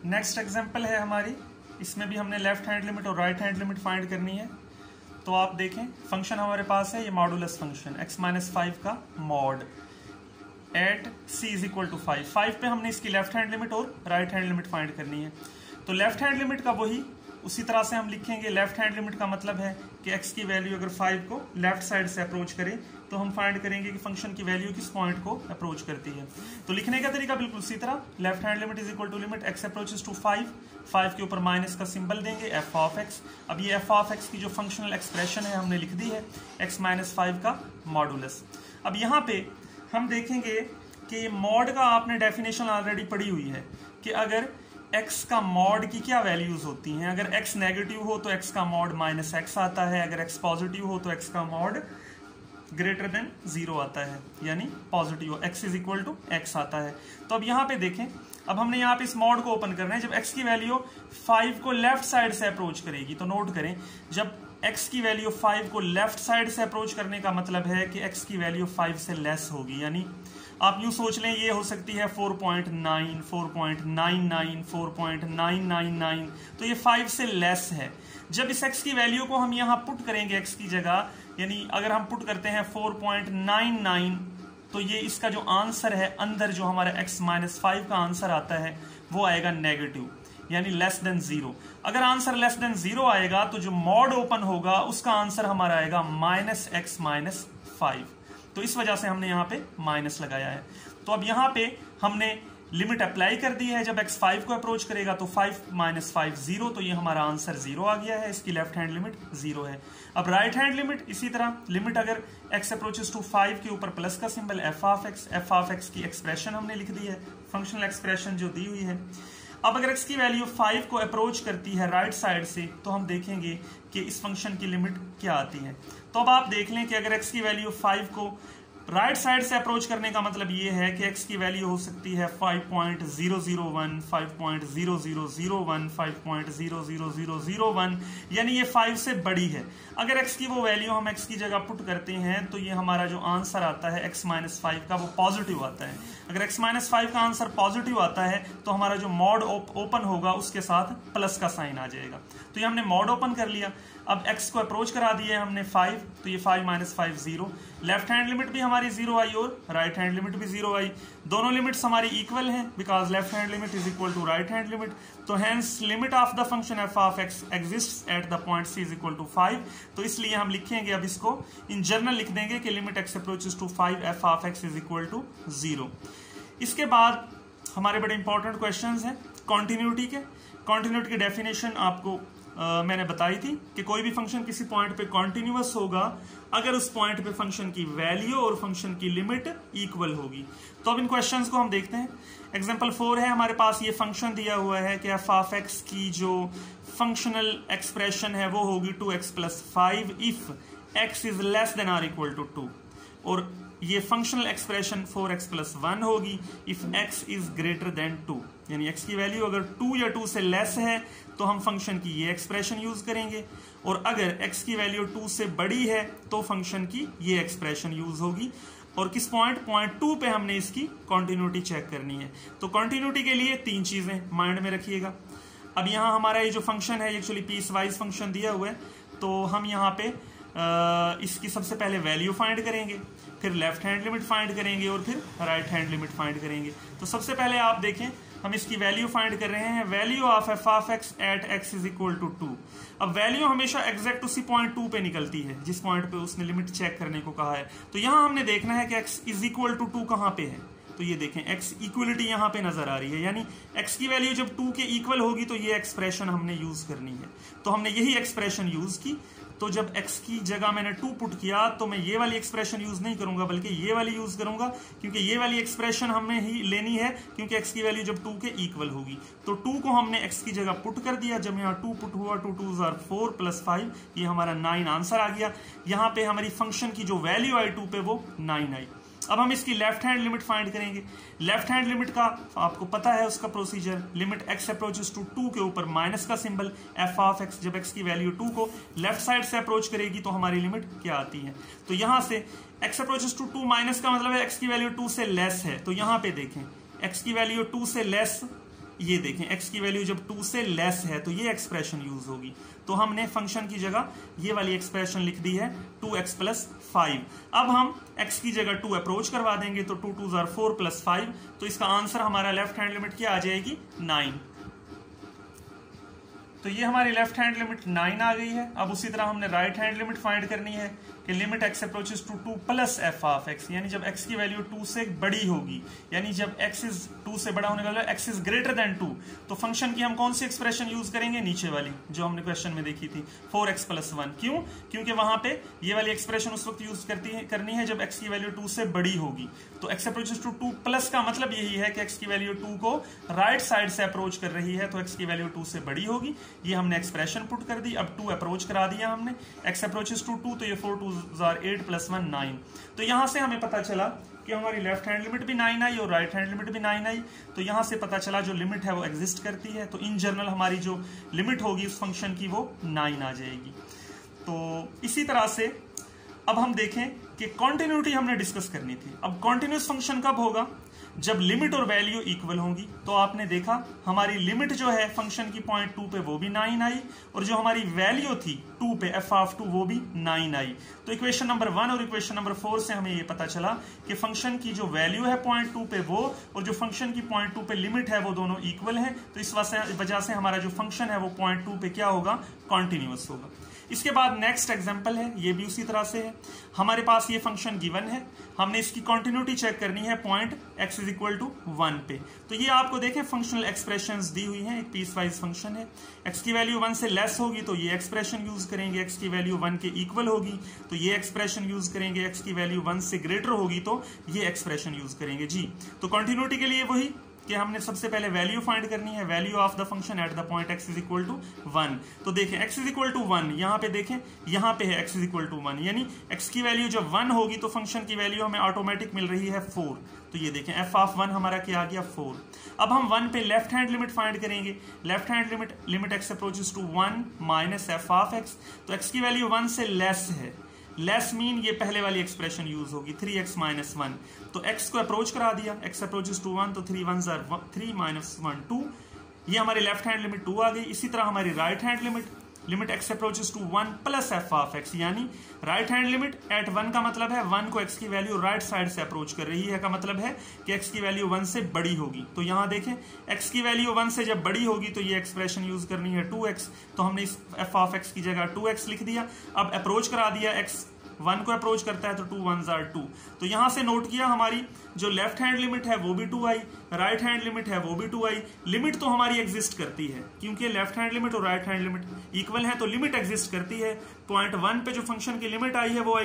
Next example है हमारी, इसमें भी हमने लेफ्ट हैंड लिमिट और राइट हैंड लिमिट फाइंड करनी है। तो आप देखें फंक्शन हमारे पास है ये मॉडुलस फंक्शन x-5 का mod at c is equal to 5 पे हमने इसकी लेफ्ट हैंड लिमिट और राइट हैंड लिमिट फाइंड करनी है। तो लेफ्ट हैंड लिमिट का वही उसी तरह से हम लिखेंगे। लेफ्ट हैंड लिमिट का मतलब है कि x की वैल्यू अगर 5 को लेफ्ट साइड से अप्रोच करे तो हम फाइंड करेंगे कि फंक्शन की वैल्यू किस पॉइंट को अप्रोच करती है। तो लिखने का तरीका बिल्कुल उसी तरह, left hand limit is equal to limit x approaches to 5 के ऊपर माइनस का सिंबल देंगे f ऑफ x। अब ये f ऑफ x की जो फंक्शनल एक्सप्रेशन है हमने लिख दी है x-5 का मॉडुलस। अब यहाँ पे हम देखेंगे कि मॉड का आपने डेफिनेशन ऑलरेडी पढ़ी हुई है कि अगर x का मॉड की क्या वैल्यूज होती हैं। अगर x नेगेटिव हो तो x का मॉड -x आता है, अगर x पॉजिटिव हो तो x का मॉड ग्रेटर देन 0 आता है, यानी पॉजिटिव हो, x is equal to x आता है। तो अब यहाँ पे देखें, अब हमने यहाँ पे इस मॉड को ओपन करना है। जब x की वैल्यू 5 को लेफ्ट साइड से अप्रोच करेगी, तो नोट करें जब x की वैल्यू 5 को लेफ्ट साइड से अप्रोच करने का मतलब है कि x की वैल्यू 5 से लेस होगी। यानी आप यूं सोच लें ये हो सकती है 4.9, 4.99, 4.999, तो ये 5 से लेस है। जब इस x की वैल्यू को हम यहाँ पुट करेंगे x की जगह, यानी अगर हम पुट करते हैं 4.99, तो ये इसका जो आंसर है अंदर जो हमारा x-5 का आंसर आता है वो आएगा नेगेटिव, यानी लेस देन 0। अगर आंसर लेस देन 0 आएगा तो जो मॉड ओपन होगा उसका आंसर हमारा आएगा -x-5। तो इस वजह से हमने यहाँ पे माइनस लगाया है। तो अब यहाँ पे हमने लिमिट अप्लाई कर दी है। जब x 5 को अप्रोच करेगा तो 5 - 5 0, तो ये हमारा आंसर 0 आ गया है। इसकी लेफ्ट हैंड लिमिट 0 है। अब राइट हैंड लिमिट इसी तरह, लिमिट अगर x अप्रोचेस टू 5 के ऊपर प्लस का सिंबल f ऑफ x की एक्सप्रेशन हमने लिख दी है, फंक्शनल एक्सप्रेशन जो दी हुई है। अब अगर x की वैल्यू 5 को अप्रोच करती है राइट साइड से, तो हम देखेंगे कि इस फंक्शन की लिमिट क्या आती है। तो अब आप देख लें कि अगर x की वैल्यू 5 को राइट साइड से अप्रोच करने का मतलब ये है कि x की वैल्यू हो सकती है 5.001, 5.0001, 5.00001, यानी ये 5 से बड़ी है। अगर x की वो वैल्यू हम x की जगह पुट करते हैं तो ये हमारा जो आंसर आता है x-5 का वो पॉजिटिव आता है। अगर x-5 का आंसर पॉजिटिव आता है तो हमारा जो मॉड ओपन होगा उसके साथ प्लस का साइन आ जाएगा। तो ये हमने मॉड ओपन कर लिया। अब x को अप्रोच करा दिया हमने 5, तो ये 5 - 5 0। लेफ्ट हैंड लिमिट भी हमारी 0 आई और राइट हैंड लिमिट भी 0 आई। दोनों लिमिट्स हमारी इक्वल हैं because left hand limit is equal to right hand limit. तो hence limit of the function f of x exists at the point c is equal to 5। तो इसलिए हम लिखेंगे, अब इसको इन जनरल लिख देंगे कि limit x approaches to 5 f of x is equal to 0। इसके बाद हमारे बड़े इंपॉर्टेंट क्वेश्चंस हैं कॉन्टिन्यूटी के। कॉन्टिन्यूटी की डेफिनेशन आपको मैंने बताई थी कि कोई भी फंक्शन किसी पॉइंट पे कॉन्टिन्यूअस होगा अगर उस पॉइंट पे फंक्शन की वैल्यू और फंक्शन की लिमिट इक्वल होगी। तो अब इन क्वेश्चंस को हम देखते हैं। एग्जांपल 4 है हमारे पास, ये फंक्शन दिया हुआ है कि f ऑफ x की जो फंक्शनल एक्सप्रेशन है वो होगी 2x + 5 if x is less than or equal to 2, और ये फंक्शनल एक्सप्रेशन 4x + 1 होगी if x is greater than 2, यानी x की वैल्यू अगर 2 या 2 से लेस है तो हम फंक्शन की ये एक्सप्रेशन यूज करेंगे, और अगर x की वैल्यू 2 से बड़ी है तो फंक्शन की ये एक्सप्रेशन यूज होगी। और किस पॉइंट 2 पे हमने इसकी कॉन्टिन्यूटी चेक करनी है। तो कॉन्टिन्यूटी के लिए 3 चीजें माइंड में रखिएगा। अब यहाँ हमारा ये जो फंक्शन है एक्चुअली पीस वाइज फंक्शन दिया हुआ है, तो हम यहाँ पे इसकी सबसे पहले वैल्यू फाइंड करेंगे, फिर लेफ्ट हैंड लिमिट फाइंड करेंगे और फिर राइट हैंड लिमिट फाइंड करेंगे। तो सबसे पहले आप देखें हम इसकी वैल्यू फाइंड कर रहे हैं, value of f of x at x is equal to 2। अब वैल्यू हमेशा एग्जैक्ट उसी पॉइंट 2 पे निकलती है जिस पॉइंट पे उसने लिमिट चेक करने को कहा है। तो यहाँ हमने देखना है कि x इज इक्वल टू 2 कहाँ पे है। तो ये देखें x इक्वलिटी यहाँ पे नजर आ रही है, यानी x की वैल्यू जब 2 के इक्वल होगी तो ये एक्सप्रेशन हमने यूज करनी है। तो हमने यही एक्सप्रेशन यूज की। तो जब x की जगह मैंने 2 पुट किया तो मैं ये वाली एक्सप्रेशन यूज नहीं करूंगा बल्कि ये वाली यूज करूंगा, क्योंकि ये वाली एक्सप्रेशन हमें ही लेनी है क्योंकि x की वैल्यू जब 2 के इक्वल होगी। तो 2 को हमने x की जगह पुट कर दिया। जब यहाँ 2 पुट हुआ 2 2s are 4 + 5, ये हमारा 9 आंसर आ गया। यहाँ पे हमारी फंक्शन की जो वैल्यू आई 2 पे वो 9 आई। अब हम इसकी लेफ्ट हैंड लिमिट फाइंड करेंगे। लेफ्ट हैंड लिमिट का आपको पता है उसका procedure, limit x approaches to 2 के ऊपर माइनस का सिंबल f ऑफ x। जब x की वैल्यू 2 को लेफ्ट साइड से अप्रोच करेगी तो हमारी लिमिट क्या आती है। तो यहां से x अप्रोचेस टू 2 माइनस का मतलब है x की वैल्यू 2 से लेस है। तो यहां पे देखें x की वैल्यू 2 से लेस ये देखें x की वैल्यू जब 2 से लेस है तो ये एक्सप्रेशन यूज होगी। तो हमने फंक्शन की जगह ये वाली एक्सप्रेशन लिख दी है 2x + 5। अब हम x की जगह 2 अप्रोच करवा देंगे तो 2 2 4 + 5, तो इसका आंसर हमारा लेफ्ट हैंड लिमिट क्या आ जाएगी 9। तो ये हमारी लेफ्ट हैंड लिमिट 9 आ गई है। अब उसी तरह हमने राइट हैंड लिमिट फाइंड करनी है कि limit x approaches to 2 + f(x), यानी जब x की वैल्यू 2 से बड़ी होगी, यानी जब x इज 2 से बड़ा होने का मतलब x इज ग्रेटर देन 2, तो फंक्शन की हम कौन सी एक्सप्रेशन यूज करेंगे, नीचे वाली जो हमने क्वेश्चन में देखी थी 4x + 1। क्यों? क्योंकि वहां पे ये वाली एक्सप्रेशन उस वक्त यूज करनी है जब x की वैल्यू 2 से बड़ी होगी। तो x अप्रोचेस टू 2+ का मतलब यही है कि x की वैल्यू 2 को राइट साइड से अप्रोच कर रही है, तो x की वैल्यू 2 से बड़ी होगी। ये हमने एक्सप्रेशन पुट कर दी। अब 2 अप्रोच करा दिया हमने, x अप्रोचेस टू 2, तो ये 4 2 8 + 1 9। तो यहां से हमें पता चला कि हमारी लेफ्ट हैंड लिमिट भी 9 आई और राइट हैंड लिमिट भी 9 आई। तो यहां से पता चला जो लिमिट है वो एग्जिस्ट करती है। तो इन जनरल हमारी जो लिमिट होगी उस फंक्शन की वो 9 आ जाएगी। तो इसी तरह से अब हम देखें कि कॉन्टिन्यूटी हमने डिस्कस करनी थी। अब कॉन्टिन्यूस फंक्शन कब होगा, जब लिमिट और वैल्यू इक्वल होंगी। तो आपने देखा हमारी लिमिट जो है फंक्शन की पॉइंट 2 पे वो भी 9 आई, और जो हमारी वैल्यू थी 2 पे f(2) वो भी 9 आई। तो इक्वेशन नंबर 1 और इक्वेशन नंबर 4 से हमें ये पता चला कि फंक्शन की जो वैल्यू है पॉइंट 2 पे वो, और जो फंक्शन की पॉइंट 2 पे लिमिट है वो दोनों इक्वल है। तो इस वजह से हमारा जो फंक्शन है वो पॉइंट 2 पे क्या होगा, कॉन्टिन्यूअस होगा। इसके बाद नेक्स्ट एग्जांपल है, ये भी उसी तरह से है। हमारे पास ये फंक्शन गिवन है, हमने इसकी कंटिन्यूटी चेक करनी है पॉइंट x = 1 पे। तो ये आपको देखें फंक्शनल एक्सप्रेशंस दी हुई हैं, एक पीस वाइज फंक्शन है। x की वैल्यू 1 से लेस होगी तो ये एक्सप्रेशन यूज करेंगे, x की वैल्यू 1 के इक्वल होगी तो ये एक्सप्रेशन यूज करेंगे, x की वैल्यू 1 से ग्रेटर होगी तो ये एक्सप्रेशन यूज करेंगे जी। तो कंटिन्यूटी के लिए वही कि हमने सबसे पहले वैल्यू फाइंड करनी है, value of the function at the point x = 1। तो देखें x = 1, यहाँ पे देखें, यहाँ पे है x = 1, यानी x की वैल्यू जब 1 होगी तो फंक्शन की वैल्यू हमें ऑटोमेटिक मिल रही है 4। तो ये देखें f(1) हमारा क्या आ गया 4। अब हम 1 पे लेफ्ट हैंड लिमिट फाइंड करेंगे। Left hand limit x approaches to 1 - f(x), तो x की वैल्यू 1 से लेस है। लेस मीन ये पहले वाली एक्सप्रेशन यूज होगी 3x - 1। तो x को अप्रोच करा दिया, x अप्रोचेस टू 1, तो 3 1 3 - 1 2। ये हमारी लेफ्ट हैंड लिमिट 2 आ गई। इसी तरह हमारी right hand limit x approaches to 1 + f(x), यानी राइट हैंड लिमिट एट 1 का मतलब है 1 को x की वैल्यू राइट साइड से अप्रोच कर रही है, का मतलब है कि x की वैल्यू 1 से बड़ी होगी। तो यहां देखें x की वैल्यू 1 से जब बड़ी होगी तो ये एक्सप्रेशन यूज करनी है 2x, तो हमने इस f(x) की जगह 2x लिख दिया। अब अप्रोच करा दिया, x 1 को अप्रोच करता है तो 2 1 2। तो यहां से नोट किया हमारी जो लेफ्ट हैंड लिमिट है वो भी 2 आई, राइट हैंड लिमिट है वो भी 2 आई। लिमिट तो हमारी एग्जिस्ट करती है क्योंकि लेफ्ट हैंड लिमिट और राइट हैंड लिमिट इक्वल है, तो लिमिट एग्जिस्ट करती है। पॉइंट 1 पे जो फंक्शन की लिमिट आई है वो आई